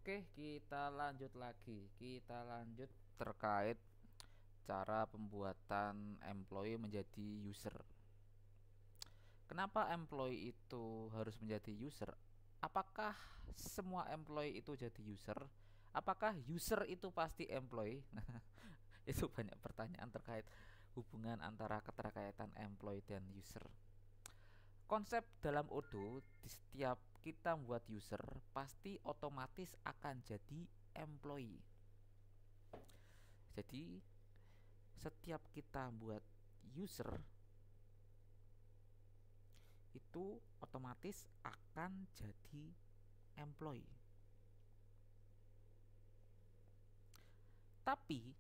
Oke, kita lanjut lagi. Kita lanjut terkait cara pembuatan employee menjadi user. Kenapa employee itu harus menjadi user? Apakah semua employee itu jadi user? Apakah user itu pasti employee? Nah, itu banyak pertanyaan terkait hubungan antara keterkaitan employee dan user. Konsep dalam Odoo, di setiap kita membuat user pasti otomatis akan jadi employee. Jadi setiap kita buat user itu otomatis akan jadi employee. Tapi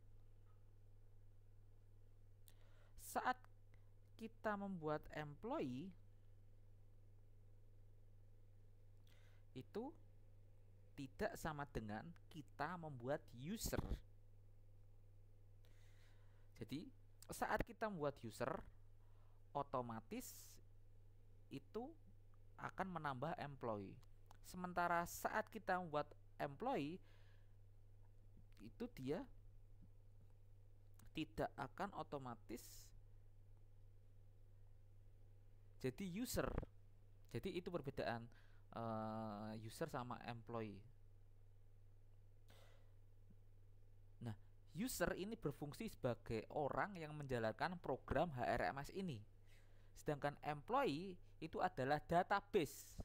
saat kita membuat employee itu tidak sama dengan kita membuat user. Jadi saat kita membuat user, otomatis itu akan menambah employee. Sementara saat kita membuat employee, itu dia tidak akan otomatis jadi user. Jadi itu perbedaan user sama employee. Nah, user ini berfungsi sebagai orang yang menjalankan program HRMS ini. Sedangkan employee itu adalah database.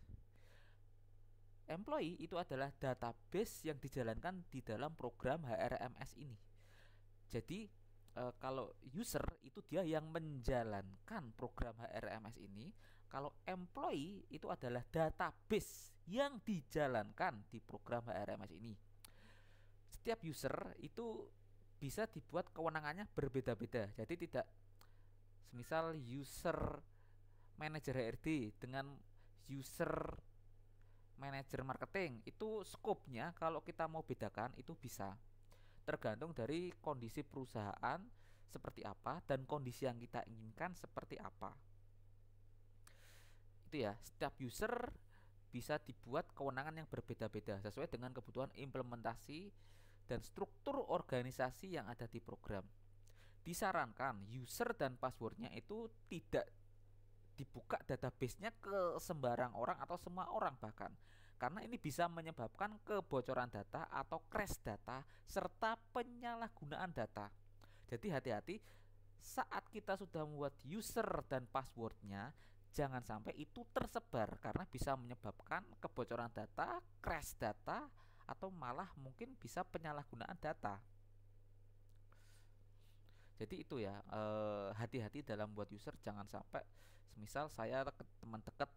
Employee itu adalah database yang dijalankan di dalam program HRMS ini. Jadi kalau user itu dia yang menjalankan program HRMS ini, kalau employee itu adalah database yang dijalankan di program HRMS ini. Setiap user itu bisa dibuat kewenangannya berbeda-beda. Jadi tidak semisal user manager HRD dengan user manager marketing, itu skopnya kalau kita mau bedakan itu bisa tergantung dari kondisi perusahaan seperti apa dan kondisi yang kita inginkan seperti apa. Itu ya, setiap user bisa dibuat kewenangan yang berbeda-beda sesuai dengan kebutuhan implementasi dan struktur organisasi yang ada di program. Disarankan user dan passwordnya itu tidak dibuka databasenya ke sembarang orang atau semua orang bahkan, karena ini bisa menyebabkan kebocoran data atau crash data serta penyalahgunaan data. Jadi hati-hati saat kita sudah membuat user dan passwordnya, jangan sampai itu tersebar karena bisa menyebabkan kebocoran data, crash data, atau malah mungkin bisa penyalahgunaan data. Jadi itu ya, hati-hati dalam buat user, jangan sampai semisal saya teman dekat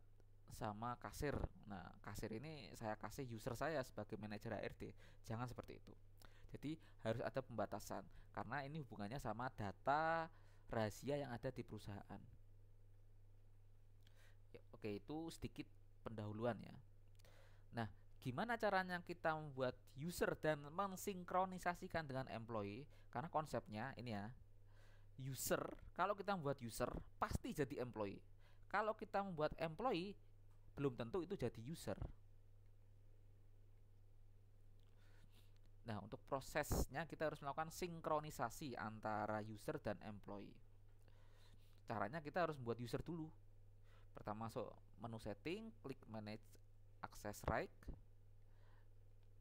sama kasir. Nah, kasir ini saya kasih user saya sebagai manajer HRD. Jangan seperti itu. Jadi harus ada pembatasan karena ini hubungannya sama data rahasia yang ada di perusahaan. Ya, oke, itu sedikit pendahuluan ya. Nah, gimana caranya kita membuat user dan mensinkronisasikan dengan employee? Karena konsepnya ini ya, user, kalau kita membuat user pasti jadi employee. Kalau kita membuat employee belum tentu itu jadi user. Nah, untuk prosesnya kita harus melakukan sinkronisasi antara user dan employee. Caranya kita harus membuat user dulu. Pertama masuk menu setting, klik manage access right.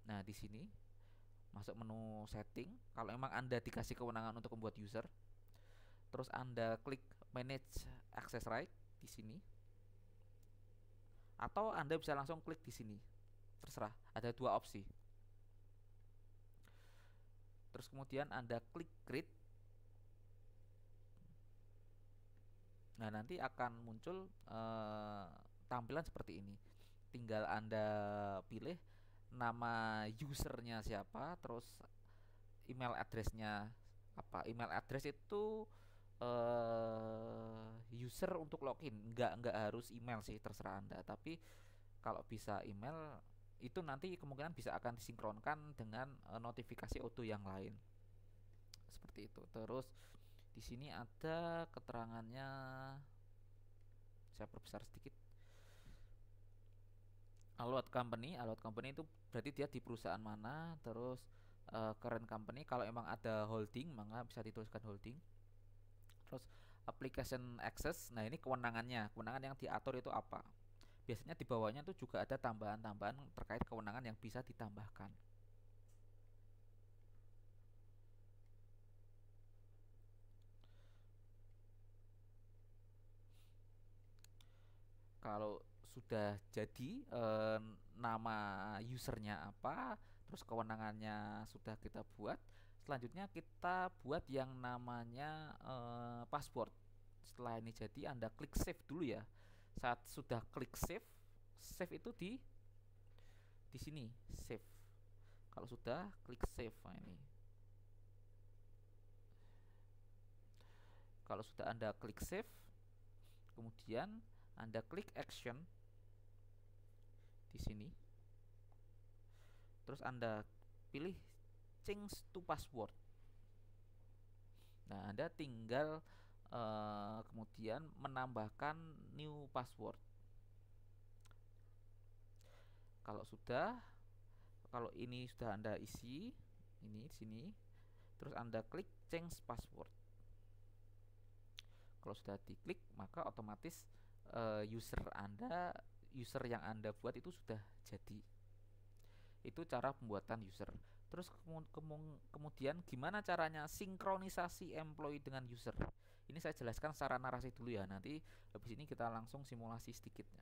Nah, di sini masuk menu setting. Kalau memang Anda dikasih kewenangan untuk membuat user, terus Anda klik manage access right di sini, atau Anda bisa langsung klik di sini. Terserah, ada dua opsi. Terus kemudian Anda klik create. Nah, nanti akan muncul tampilan seperti ini. Tinggal Anda pilih nama usernya siapa, terus email addressnya apa. Email address itu user untuk login, nggak harus email sih, terserah Anda. Tapi kalau bisa email itu nanti kemungkinan bisa akan disinkronkan dengan notifikasi auto yang lain. Seperti itu. Terus di sini ada keterangannya, saya perbesar sedikit. Allowed company itu berarti dia di perusahaan mana, terus current company kalau emang ada holding maka bisa dituliskan holding. Terus application access, nah ini kewenangannya, kewenangan yang diatur itu apa. Biasanya di bawahnya itu juga ada tambahan-tambahan terkait kewenangan yang bisa ditambahkan. Kalau sudah jadi nama usernya apa, terus kewenangannya sudah kita buat, selanjutnya kita buat yang namanya password. Setelah ini jadi, Anda klik save dulu ya. Saat sudah klik save, save itu di sini, save. Kalau sudah klik save, nah ini. Kalau sudah Anda klik save, kemudian Anda klik action di sini. Terus Anda pilih change to password. Nah, Anda tinggal kemudian menambahkan new password. Kalau ini sudah Anda isi, ini di sini, terus Anda klik change password. Kalau sudah diklik, maka otomatis user yang Anda buat itu sudah jadi. Itu cara pembuatan user. Terus kemudian gimana caranya sinkronisasi employee dengan user? Ini saya jelaskan secara narasi dulu ya. Nanti habis ini kita langsung simulasi sedikitnya.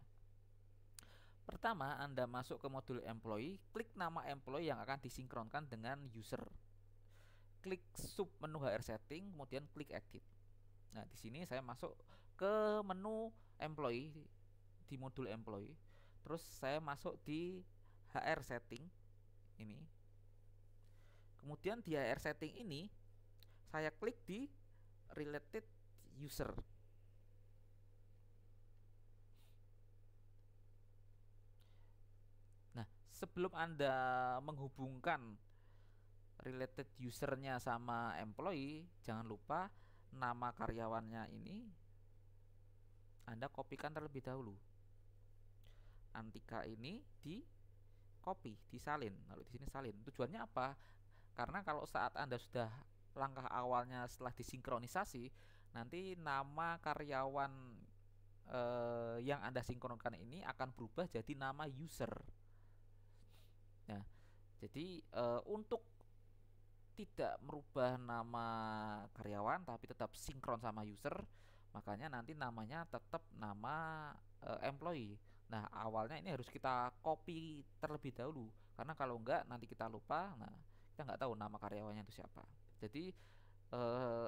Pertama, Anda masuk ke modul employee, klik nama employee yang akan disinkronkan dengan user. Klik sub menu HR setting, kemudian klik edit. Nah, di sini saya masuk ke menu employee di modul employee. Terus saya masuk di HR setting ini. Kemudian di HR setting ini saya klik di related user. Nah, sebelum Anda menghubungkan related usernya sama employee, jangan lupa nama karyawannya ini Anda kopikan terlebih dahulu. Antika ini di copy, disalin. Lalu di sini salin. Tujuannya apa? Karena kalau saat Anda sudah langkah awalnya setelah disinkronisasi, nanti nama karyawan yang Anda sinkronkan ini akan berubah jadi nama user. Nah, jadi untuk tidak merubah nama karyawan tapi tetap sinkron sama user, makanya nanti namanya tetap nama employee. Nah, awalnya ini harus kita copy terlebih dahulu, karena kalau enggak nanti kita lupa, nah kita nggak tahu nama karyawannya itu siapa. Jadi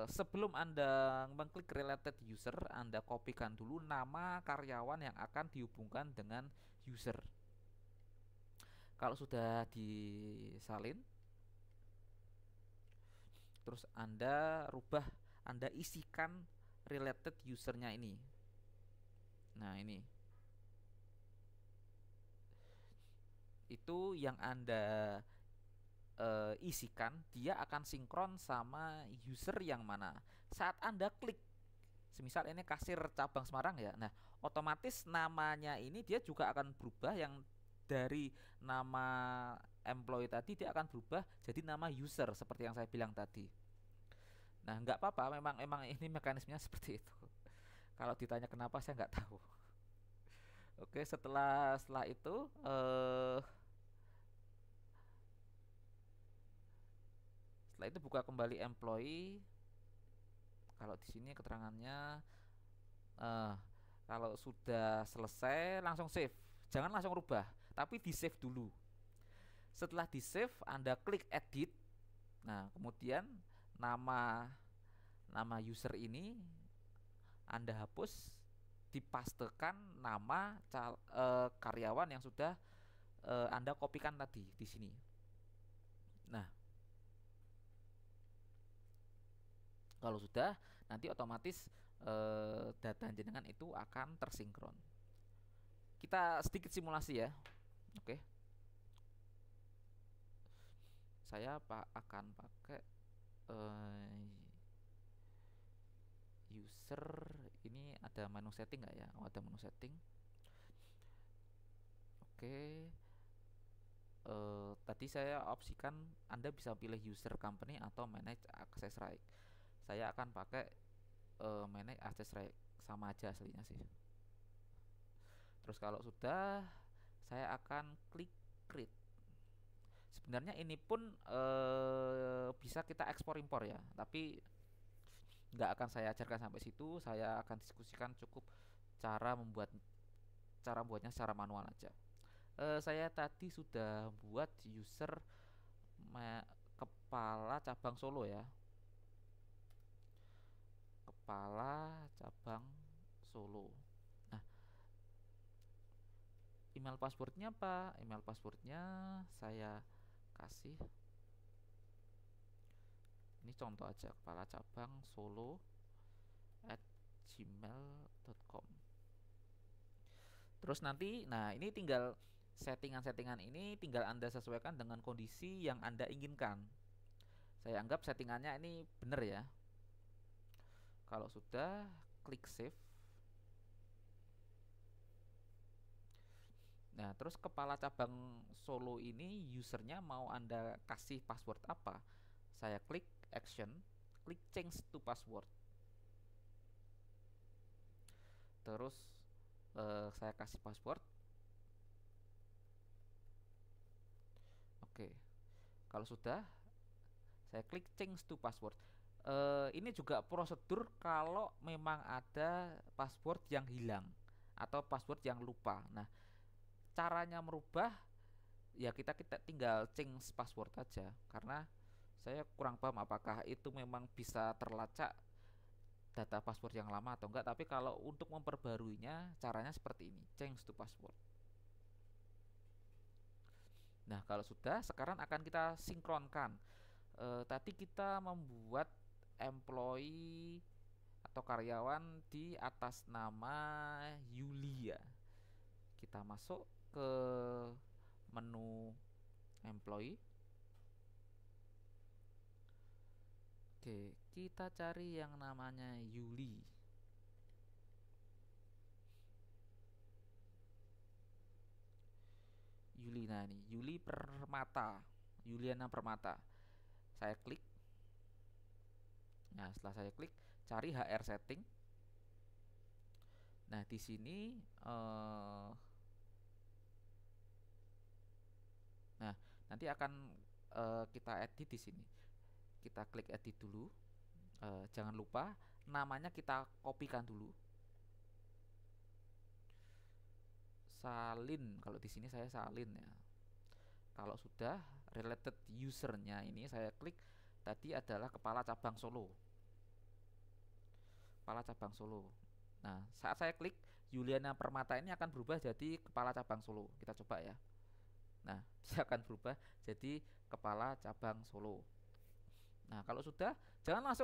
sebelum Anda mengklik related user, Anda kopikan dulu nama karyawan yang akan dihubungkan dengan user. Kalau sudah disalin, terus Anda isikan related usernya ini. Nah, ini itu yang Anda isikan, dia akan sinkron sama user yang mana. Saat Anda klik, semisal ini kasir cabang Semarang ya, nah otomatis namanya ini dia juga akan berubah, yang dari nama employee tadi dia akan berubah jadi nama user seperti yang saya bilang tadi. Nah, nggak apa-apa, memang ini mekanismenya seperti itu. Kalau ditanya kenapa, saya nggak tahu. Oke, setelah itu setelah itu buka kembali employee. Kalau di sini keterangannya kalau sudah selesai langsung save. Jangan langsung rubah, tapi di save dulu. Setelah di save, Anda klik edit. Nah, kemudian nama user ini Anda hapus, dipastekan nama karyawan yang sudah Anda kopikan tadi di sini. Nah, kalau sudah, nanti otomatis data jenengan itu akan tersinkron. Kita sedikit simulasi ya. Oke. Saya akan pakai user. Ini ada menu setting nggak ya? Oh, ada menu setting. Oke. Tadi saya opsikan Anda bisa pilih user company atau manage access right. Saya akan pakai manage access right, sama aja aslinya sih. Terus kalau sudah, saya akan klik create. Sebenarnya ini pun bisa kita ekspor impor ya, tapi nggak akan saya ajarkan sampai situ. Saya akan diskusikan cukup cara membuatnya secara manual aja. Saya tadi sudah buat user kepala cabang Solo ya, kepala cabang Solo. Nah, email passwordnya apa? Email passwordnya saya kasih, ini contoh aja, kepala cabang Solo @gmail.com. Terus nanti, nah ini tinggal settingan-settingan ini tinggal Anda sesuaikan dengan kondisi yang Anda inginkan. Saya anggap settingannya ini benar ya. Kalau sudah, klik save. Nah, terus kepala cabang Solo ini usernya mau Anda kasih password apa? Saya klik action, klik change to password. Terus saya kasih password. Oke. Kalau sudah, saya klik change to password. Ini juga prosedur kalau memang ada password yang hilang atau password yang lupa. Nah, caranya merubah ya kita tinggal change password aja, karena saya kurang paham apakah itu memang bisa terlacak data password yang lama atau enggak. Tapi kalau untuk memperbaruinya caranya seperti ini, change to password. Nah, kalau sudah, sekarang akan kita sinkronkan. Tadi kita membuat employee atau karyawan di atas nama Yulia. Kita masuk ke menu employee. Oke, kita cari yang namanya Yuli. Nah ini Yuli Permata, Yuliana Permata. Saya klik. Nah, setelah saya klik, cari HR setting. Nah, di sini nah, nanti akan kita edit di sini. Kita klik edit dulu. Jangan lupa namanya kita kopikan dulu. Salin, kalau di sini saya Salin ya. Kalau sudah, related usernya ini saya klik, tadi adalah kepala cabang Solo. Kepala cabang Solo. Nah, saat saya klik, Yuliana Permata ini akan berubah jadi kepala cabang Solo. Kita coba ya. Nah, dia akan berubah jadi kepala cabang Solo. Nah, kalau sudah, jangan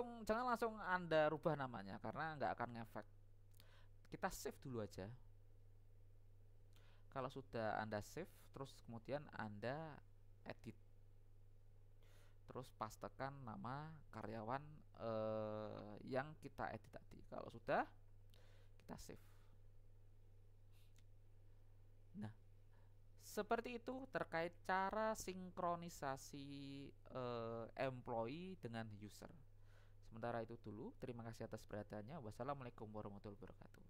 langsung Anda rubah namanya karena nggak akan ngefek. Kita save dulu aja. Kalau sudah Anda save, terus kemudian Anda edit, terus pastekan nama karyawan yang kita edit tadi. Kalau sudah, kita save. Nah, seperti itu terkait cara sinkronisasi employee dengan user. Sementara itu dulu, terima kasih atas perhatiannya. Wassalamualaikum warahmatullahi wabarakatuh.